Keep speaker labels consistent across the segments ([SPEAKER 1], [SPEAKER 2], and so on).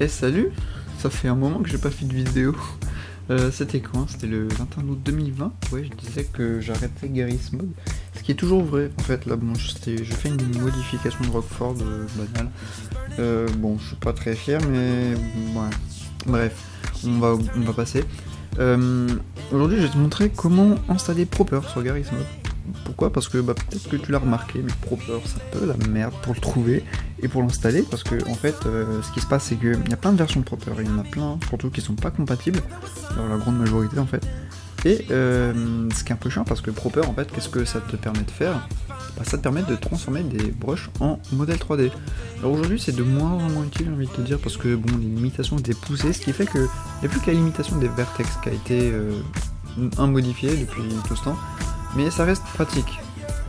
[SPEAKER 1] Eh salut. Ça fait un moment que j'ai pas fait de vidéo. C'était quand? C'était le 21 août 2020. Ouais, je disais que j'arrêtais Garry's Mod. Ce qui est toujours vrai, en fait. Là, bon, je fais une modification de Rockford banale. Bon, je suis pas très fier, mais ouais. Bref, on va passer. Aujourd'hui, je vais te montrer comment installer Proper sur Garry's Mod. Pourquoi? Parce que peut-être que tu l'as remarqué, mais Proper, c'est un peu la merde pour le trouver et pour l'installer, parce que en fait, ce qui se passe, c'est qu'il y a plein de versions de Proper, il y en a plein, surtout qui sont pas compatibles, alors la grande majorité en fait. Et ce qui est un peu chiant, parce que Proper, en fait, qu'est-ce que ça te permet de faire? Ça te permet de transformer des brushes en modèle 3D. Alors aujourd'hui, c'est de moins en moins utile, j'ai envie de te dire, parce que bon, les limitations étaient poussées, ce qui fait qu'il n'y a plus que la limitation des vertex qui a été modifiée depuis tout ce temps. Mais ça reste pratique.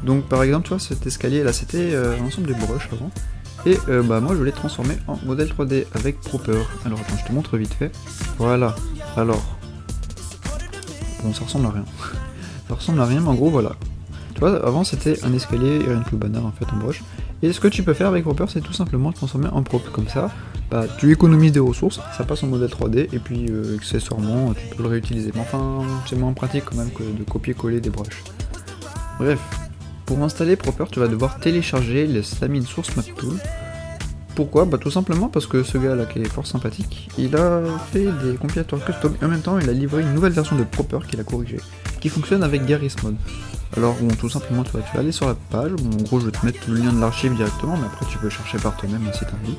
[SPEAKER 1] Donc par exemple, tu vois, cet escalier là, c'était l'ensemble des brushes avant. Et moi je l'ai transformé en modèle 3D avec Proper. Alors attends, je te montre vite fait. Voilà. Alors. Bon, ça ressemble à rien. Ça ressemble à rien, mais en gros, voilà. Tu vois, avant c'était un escalier et une plus banale en fait en brush. Et ce que tu peux faire avec Proper, c'est tout simplement le transformer en Proper. Comme ça, tu économises des ressources, ça passe en modèle 3D, et puis accessoirement, tu peux le réutiliser. Mais enfin, c'est moins pratique quand même que de copier-coller des brushes. Bref, pour installer Proper, tu vas devoir télécharger le Slamine Source Map Tool. Pourquoi? Tout simplement parce que ce gars là qui est fort sympathique, il a fait des compilateurs custom et en même temps il a livré une nouvelle version de Proper qu'il a corrigée, qui fonctionne avec Garry's Mod. Alors bon, tout simplement tu vas aller sur la page, bon, en gros je vais te mettre le lien de l'archive directement, mais après tu peux chercher par toi-même si t'as envie.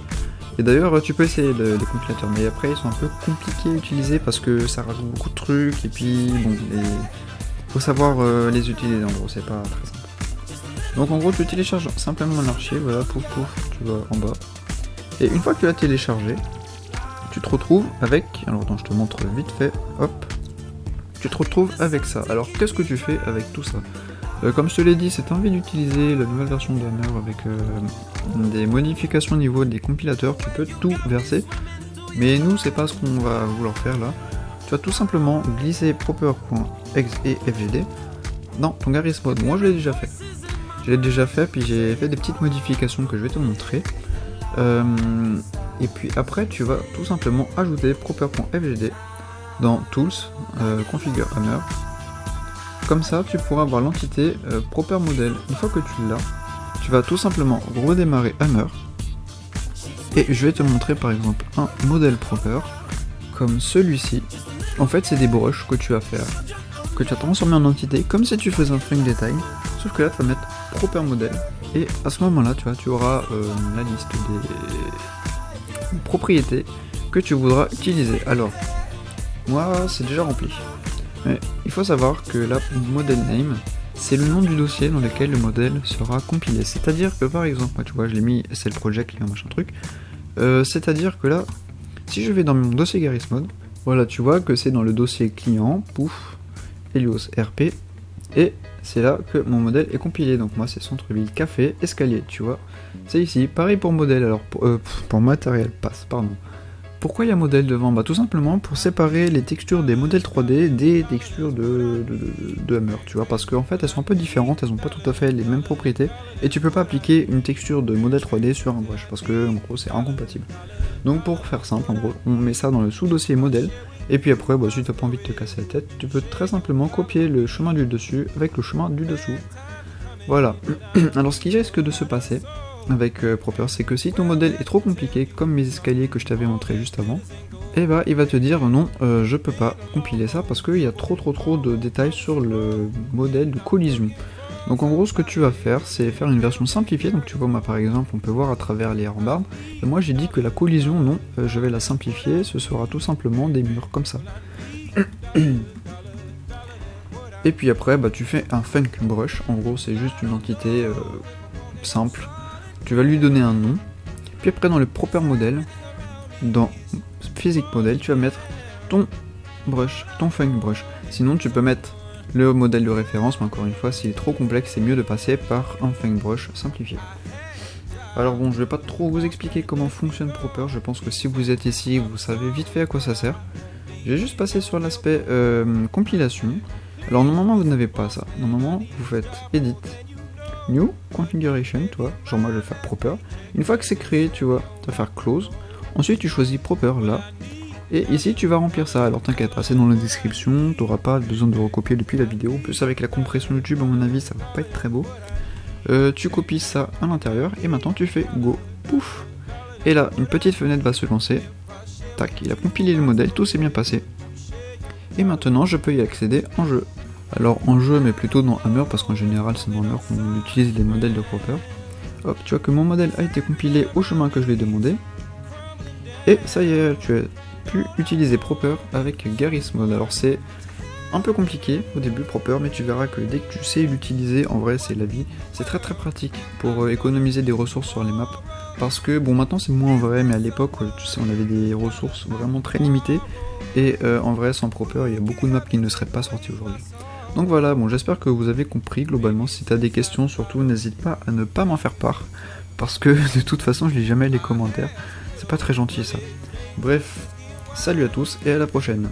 [SPEAKER 1] Et d'ailleurs tu peux essayer les compilateurs, mais après ils sont un peu compliqués à utiliser parce que ça rajoute beaucoup de trucs, et puis bon, faut savoir les utiliser, en gros c'est pas très simple. Donc en gros tu télécharges simplement l'archive, voilà, pouf, tu vas en bas. Et une fois que tu l'as téléchargé, tu te retrouves avec... Alors attends, je te montre vite fait, hop. Tu te retrouves avec ça. Alors qu'est-ce que tu fais avec tout ça? Comme je te l'ai dit, si tu as envie d'utiliser la nouvelle version de Hammer avec des modifications au niveau des compilateurs, tu peux tout verser. Mais nous, c'est pas ce qu'on va vouloir faire là. Tu vas tout simplement glisser proper.exe et fgd dans ton Garry's Mod. Moi, je l'ai déjà fait. Je l'ai déjà fait, puis j'ai fait des petites modifications que je vais te montrer. Et puis après tu vas tout simplement ajouter proper.fgd dans Tools, Configure Hammer. Comme ça tu pourras avoir l'entité Proper Model. Une fois que tu l'as, tu vas tout simplement redémarrer Hammer. Et je vais te montrer par exemple un modèle Proper comme celui-ci. En fait c'est des brushes que tu vas faire, que tu vas transformer en entité comme si tu faisais un string détail, sauf que là tu vas mettre Proper Model. Et à ce moment-là, tu auras la liste des propriétés que tu voudras utiliser. Alors, moi, c'est déjà rempli. Mais il faut savoir que la model name, c'est le nom du dossier dans lequel le modèle sera compilé. C'est-à-dire que, par exemple, moi, tu vois, je l'ai mis SL Project, machin truc. C'est-à-dire que là, si je vais dans mon dossier Garry's Mod, voilà, tu vois que c'est dans le dossier client, pouf, Helios RP, et c'est là que mon modèle est compilé. Donc moi c'est centre-ville, café, escalier, tu vois. C'est ici. Pareil pour modèle, alors pour matériel, passe, pardon. Pourquoi il y a modèle devant? Tout simplement pour séparer les textures des modèles 3D des textures de Hammer, tu vois. Parce qu'en fait elles sont un peu différentes, elles ont pas tout à fait les mêmes propriétés. Et tu peux pas appliquer une texture de modèle 3D sur un brush, parce que en gros c'est incompatible. Donc pour faire simple, en gros, on met ça dans le sous-dossier modèle. Et puis après, si t'as pas envie de te casser la tête, tu peux très simplement copier le chemin du dessus avec le chemin du dessous. Voilà. Alors ce qui risque de se passer avec Proper, c'est que si ton modèle est trop compliqué, comme mes escaliers que je t'avais montré juste avant, il va te dire non, je peux pas compiler ça parce qu'il y a trop de détails sur le modèle de collision. Donc en gros ce que tu vas faire, c'est faire une version simplifiée. Donc tu vois, moi par exemple on peut voir à travers les rambardes, et moi j'ai dit que la collision, non, je vais la simplifier, ce sera tout simplement des murs comme ça. Et puis après tu fais un Funk Brush, en gros c'est juste une entité simple, tu vas lui donner un nom, puis après dans le Proper Model, dans Physique Model, tu vas mettre ton brush, ton Funk Brush. Sinon tu peux mettre le modèle de référence, mais encore une fois, s'il est trop complexe, c'est mieux de passer par un Funk Brush simplifié. Alors bon, je vais pas trop vous expliquer comment fonctionne Proper, je pense que si vous êtes ici, vous savez vite fait à quoi ça sert. Je vais juste passer sur l'aspect compilation. Alors normalement, vous n'avez pas ça. Normalement, vous faites Edit, New, Configuration, tu vois, genre moi je vais faire Proper. Une fois que c'est créé, tu vois, tu vas faire Close. Ensuite tu choisis Proper là, et ici tu vas remplir ça, alors t'inquiète pas, c'est dans la description, t'auras pas besoin de recopier depuis la vidéo, en plus avec la compression YouTube à mon avis ça va pas être très beau. Tu copies ça à l'intérieur, et maintenant tu fais Go, pouf. Et là, une petite fenêtre va se lancer, tac, il a compilé le modèle, tout s'est bien passé. Et maintenant je peux y accéder en jeu. Alors en jeu mais plutôt dans Hammer, parce qu'en général c'est dans Hammer qu'on utilise les modèles de Proper. Hop, tu vois que mon modèle a été compilé au chemin que je lui ai demandé. Et ça y est, tu as pu utiliser Proper avec Garry's Mod. Alors c'est un peu compliqué au début Proper, mais tu verras que dès que tu sais l'utiliser, en vrai c'est la vie. C'est très pratique pour économiser des ressources sur les maps. Parce que bon maintenant c'est moins vrai, mais à l'époque tu sais on avait des ressources vraiment très limitées. Et en vrai sans Proper il y a beaucoup de maps qui ne seraient pas sorties aujourd'hui. Donc voilà, bon j'espère que vous avez compris globalement. Si tu as des questions surtout n'hésite pas à ne pas m'en faire part. Parce que de toute façon je lis jamais les commentaires. C'est pas très gentil ça. Bref, salut à tous et à la prochaine.